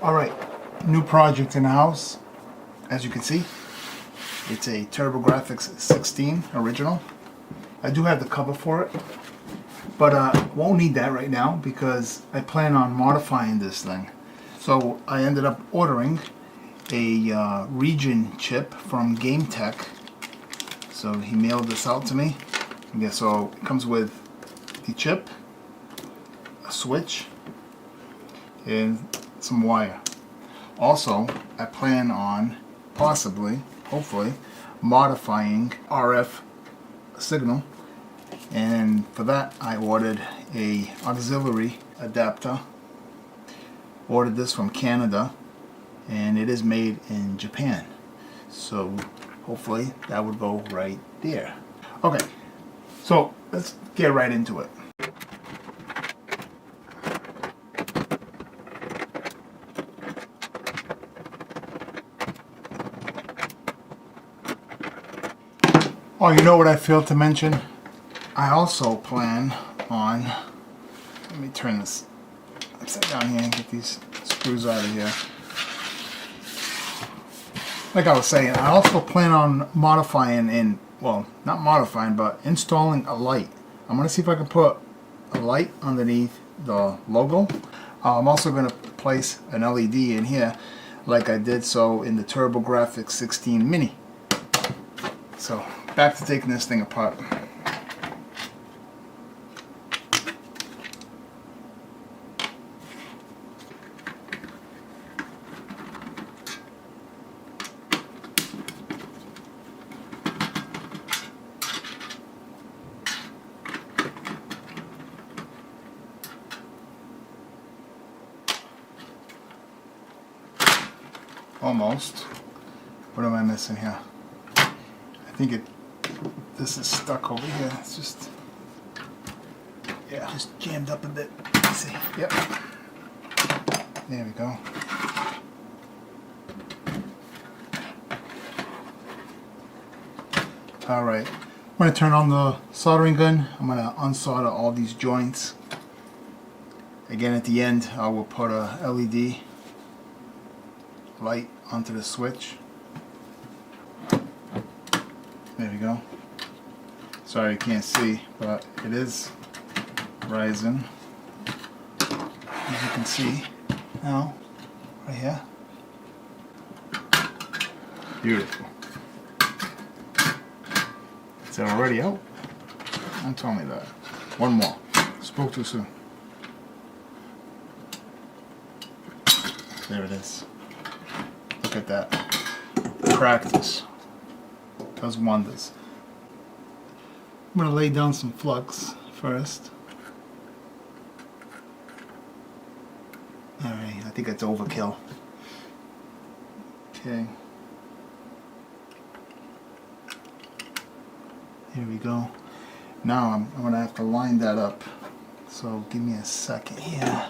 Alright, new project in the house. As you can see, it's a TurboGrafx16 original. I do have the cover for it, but won't need that right now because I plan on modifying this thing. So I ended up ordering a region chip from Game Tech. So he mailed this out to me. Yeah, so it comes with the chip, a switch, and some wire. Also, I plan on possibly, hopefully, modifying RF signal, and for that I ordered a auxiliary adapter. Ordered this from Canada, and it is made in Japan, so hopefully that would go right there. Okay, so let's get right into it. Oh, you know what I failed to mention? I also plan on, let me turn this upside down here and get these screws out of here. Like I was saying, I also plan on modifying well, not modifying, but installing a light. I'm going to see if I can put a light underneath the logo. I'm also going to place an LED in here like I did so in the TurboGrafx16 Mini. So, back to taking this thing apart. Almost. What am I missing here? I think this is stuck over here. It's just, yeah, just jammed up a bit. Let's see. Yep. There we go. Alright. I'm going to turn on the soldering gun. I'm going to unsolder all these joints. Again, at the end, I will put a LED light onto the switch. There we go. Sorry you can't see, but it is rising. As you can see now, right here. Beautiful. Is it already out? Don't tell me that. One more. Spoke too soon. There it is. Look at that. Practice does wonders. I'm going to lay down some flux first. Alright, I think it's overkill. Okay. Here we go. Now I'm going to have to line that up. So give me a second here.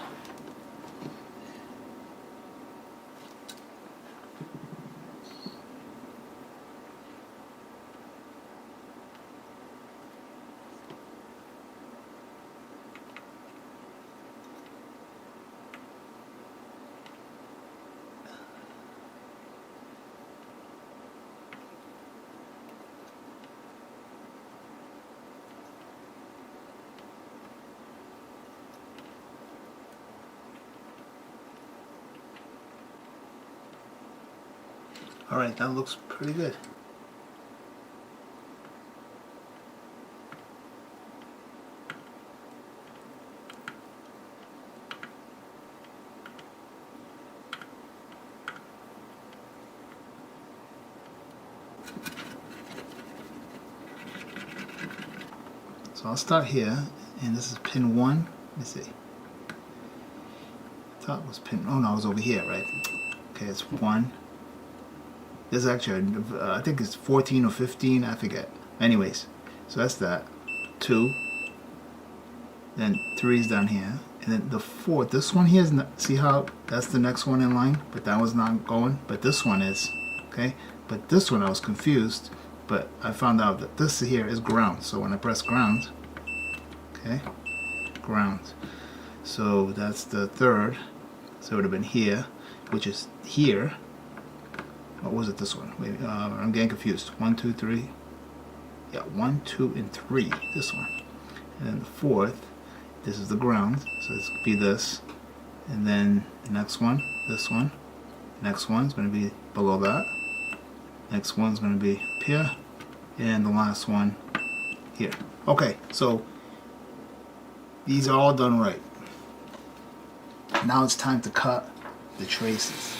Alright, that looks pretty good. So I'll start here, and this is pin 1. Let me see. I thought it was pin, oh no, it was over here, right? Okay, it's 1. There's actually, I think it's 14 or 15, I forget. Anyways, so that's that. 2. Then 3 is down here. And then the 4th, this one here is not, see how that's the next one in line? But that was not going. But this one is. Okay? But this one I was confused. But I found out that this here is ground. So when I press ground, okay? Ground. So that's the 3rd. So it would have been here, which is here. What was it, this one? Wait, I'm getting confused. 1, 2, 3. Yeah, 1, 2, and 3. This one. And then the fourth, this is the ground. So this could be this. And then the next one, this one. Next one's going to be below that. Next one's going to be up here. And the last one here. Okay, so these are all done right. Now it's time to cut the traces.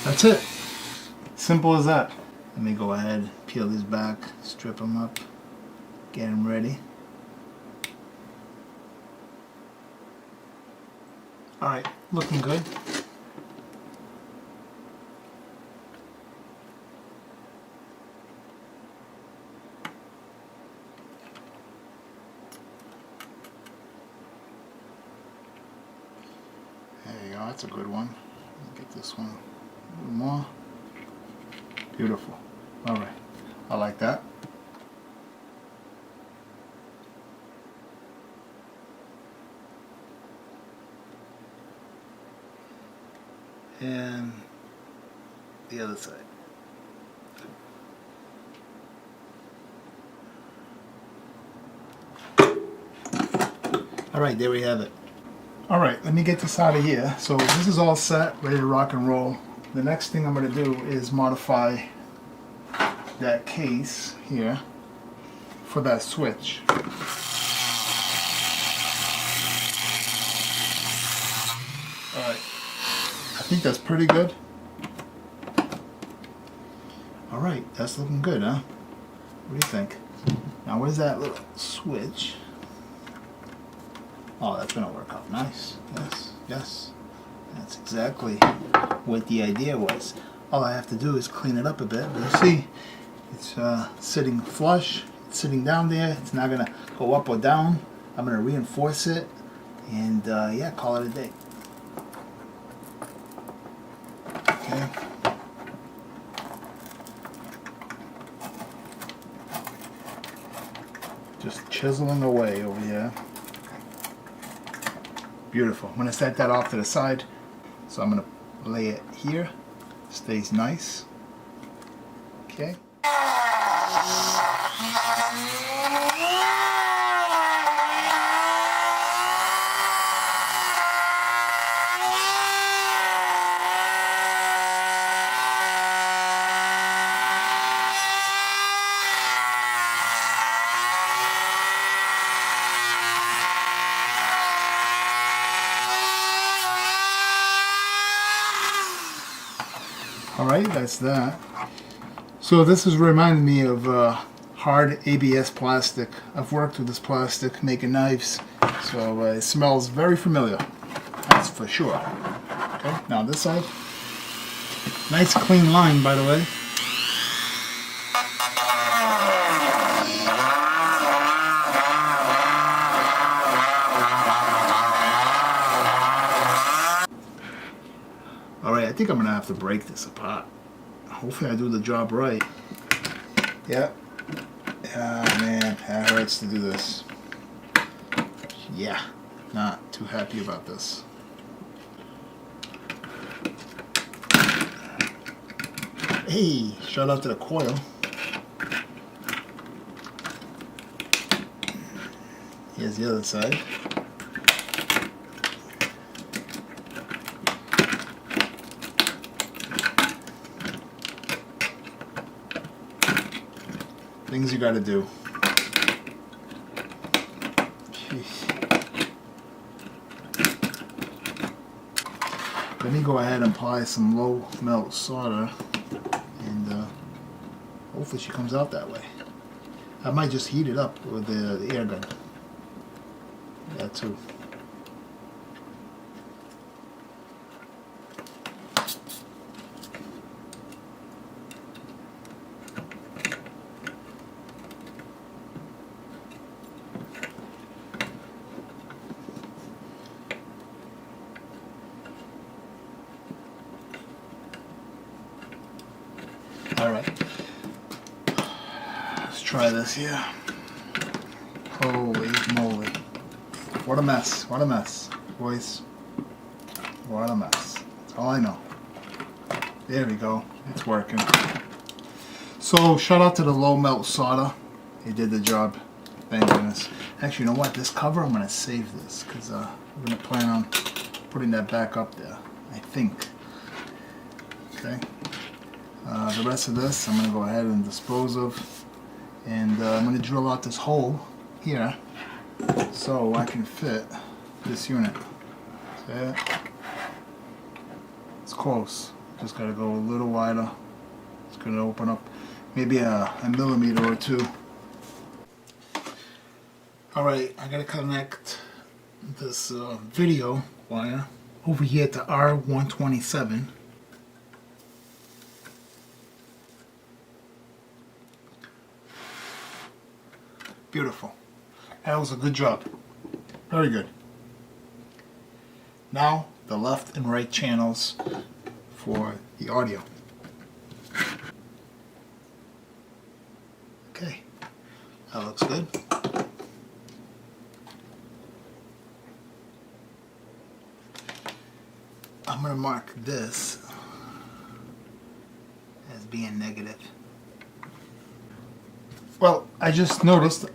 That's it. Simple as that. Let me go ahead, peel these back, strip them up, get them ready. Alright, looking good. There you go, that's a good one. Get this one a little more. Beautiful. Alright, I like that. And the other side. Alright, there we have it. Alright, let me get this out of here. So this is all set, ready to rock and roll. The next thing I'm going to do is modify that case here for that switch. Alright, I think that's pretty good. Alright, that's looking good, huh? What do you think? Now where's that little switch? Oh, that's going to work out nice. Yes, yes. That's exactly what the idea was. All I have to do is clean it up a bit. But you see, it's sitting flush. It's sitting down there. It's not going to go up or down. I'm going to reinforce it. And yeah, call it a day. Okay. Just chiseling away over here. Beautiful. I'm going to set that off to the side. So I'm going to lay it here. Stays nice. Okay. Alright, that's that. So this is reminding me of hard ABS plastic. I've worked with this plastic making knives, so it smells very familiar. That's for sure. Okay, now this side. Nice clean line, by the way. Alright, I think I'm going to have to break this apart. Hopefully I do the job right. Yep. Ah, man, that hurts to do this. Yeah, not too happy about this. Hey, shout out to the coil. Here's the other side. Things you gotta do. Let me go ahead and apply some low melt solder, and hopefully she comes out that way. I might just heat it up with the air gun. That too. try this here. Holy moly. What a mess. What a mess. Boys. What a mess. That's all I know. There we go. It's working. So shout out to the low melt solder. He did the job. Thank goodness. Actually, you know what? This cover, I'm going to save this because we're going to plan on putting that back up there. I think. Okay. The rest of this I'm going to go ahead and dispose of. And I'm going to drill out this hole here so I can fit this unit. See it? It's close. Just got to go a little wider. It's going to open up maybe a millimeter or two. Alright, I got to connect this video wire over here to R127. Beautiful. That was a good job. Very good. Now the left and right channels for the audio. Okay, that looks good. I'm going to mark this as being negative. Well, I just noticed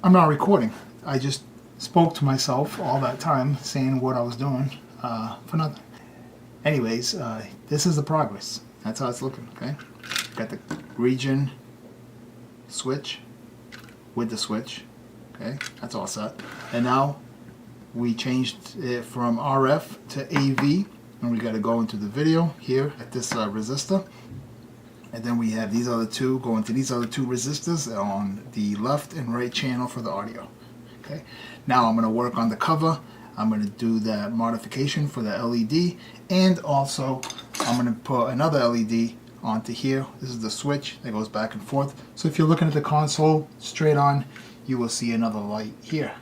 I'm not recording. I just spoke to myself all that time saying what I was doing for nothing. Anyways, this is the progress. That's how it's looking, okay? Got the region switch with the switch, okay? That's all set. And now we changed it from RF to AV, and we got to go into the video here at this resistor. And then we have these other two going to these other two resistors on the left and right channel for the audio. Okay. Now I'm going to work on the cover. I'm going to do that modification for the LED, and also I'm going to put another LED onto here. This is the switch that goes back and forth. So if you're looking at the console straight on, you will see another light here.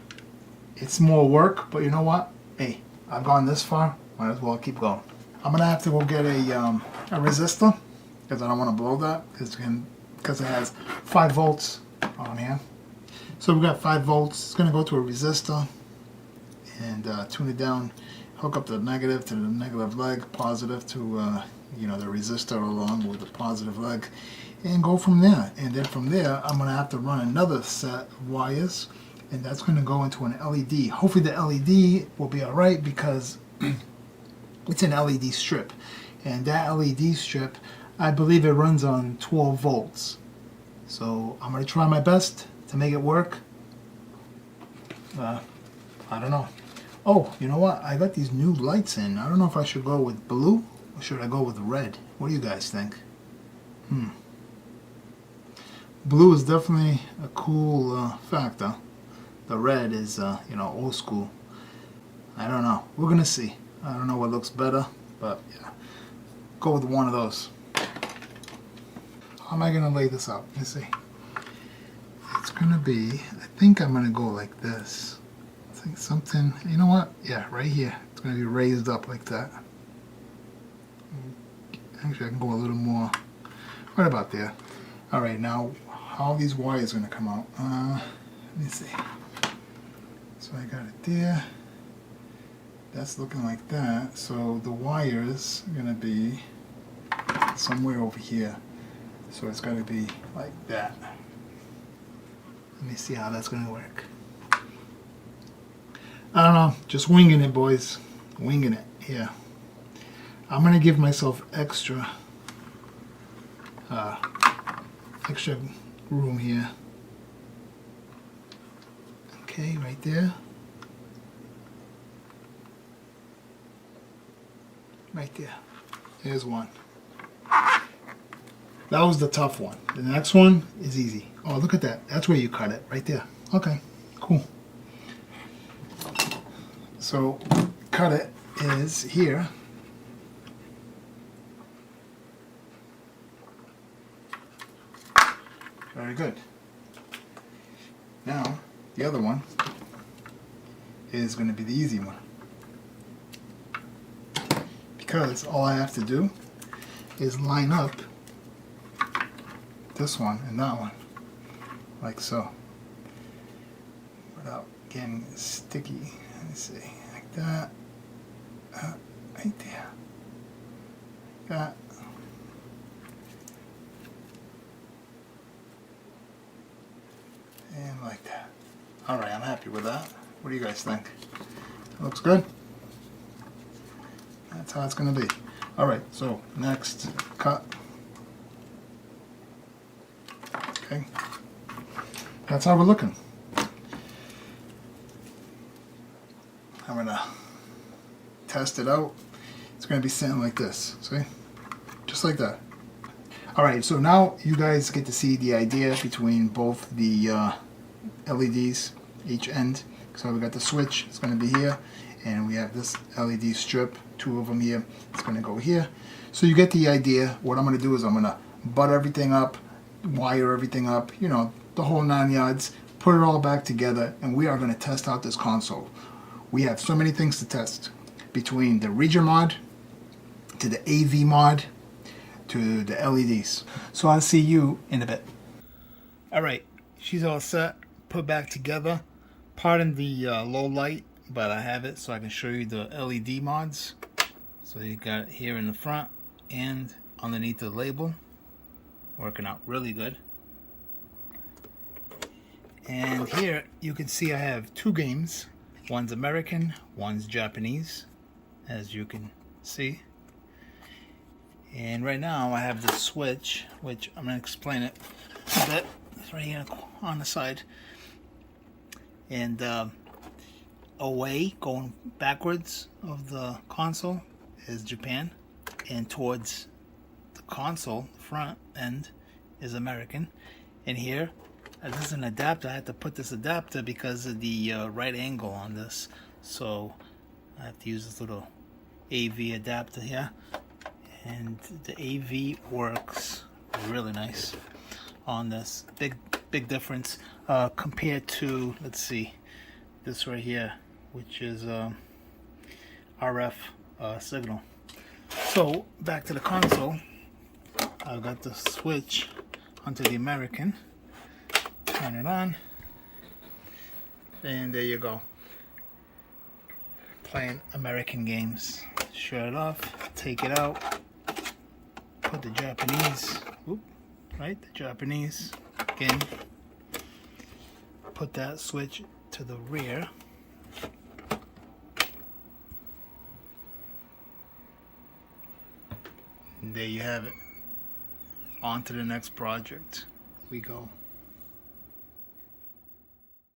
It's more work, but you know what? Hey, I've gone this far. Might as well keep going. I'm going to have to go get a resistor, because I don't want to blow that because it has 5 volts on here. So we've got 5 volts. It's going to go to a resistor and tune it down, hook up the negative to the negative leg, positive to you know, the resistor along with the positive leg, and go from there. And then from there I'm going to have to run another set of wires, and that's going to go into an LED. Hopefully the LED will be alright because it's an LED strip, and that LED strip, I believe it runs on 12 volts. So I'm going to try my best to make it work. I don't know. Oh, you know what? I got these new lights in. I don't know if I should go with blue or should I go with red. What do you guys think? Blue is definitely a cool factor. The red is, you know, old school. I don't know. We're going to see. I don't know what looks better, but yeah. Go with one of those. How am I going to lay this out? Let me see. It's going to be, I think I'm going to go like this. I think something, you know what? Yeah, right here. It's going to be raised up like that. Actually, I can go a little more. Right about there. Alright, now, how are these wires going to come out? Let me see. So I got it there. That's looking like that. So the wires are going to be somewhere over here. So it's got to be like that. Let me see how that's going to work. I don't know. Just winging it, boys. Winging it. Yeah. I'm going to give myself extra room here. Okay, right there. Right there. There's one. That was the tough one. The next one is easy. Oh, look at that. That's where you cut it. Right there. Okay. Cool. So, cut it is here. Very good. Now, the other one is going to be the easy one. Because all I have to do is line up this one and that one. like so, without getting sticky. Let's see, like that, right there, that. And like that. Alright, I'm happy with that. What do you guys think? Looks good? That's how it's going to be. Alright, so next, cut. Okay. That's how we're looking. I'm going to test it out. It's going to be sitting like this. See? Just like that. Alright, so now you guys get to see the idea between both the LEDs, each end. So we got the switch, it's going to be here, and we have this LED strip, 2 of them here, it's going to go here. So you get the idea. What I'm going to do is I'm going to butt everything up, wire everything up, you know, the whole 9 yards, put it all back together, and we are going to test out this console. We have so many things to test, between the region mod, to the AV mod, to the LEDs. So I'll see you in a bit. Alright, she's all set, put back together. Pardon the low light, but I have it so I can show you the LED mods. So you got it here in the front and underneath the label. Working out really good. And here you can see I have 2 games. One's American, one's Japanese, as you can see. And right now I have the switch, which I'm going to explain it a bit. It's right here on the side. And away, going backwards of the console, is Japan. And towards the console, front end, is American. And here, this is an adapter. I had to put this adapter because of the right angle on this. So I have to use this little AV adapter here. And the AV works really nice on this. Big difference compared to, let's see, this right here, which is RF signal. So back to the console. I've got the switch onto the American. Turn it on, and there you go. Playing American games. Shut it off. Take it out. Put the Japanese, right? The Japanese again. Put that switch to the rear. And there you have it. On to the next project we go.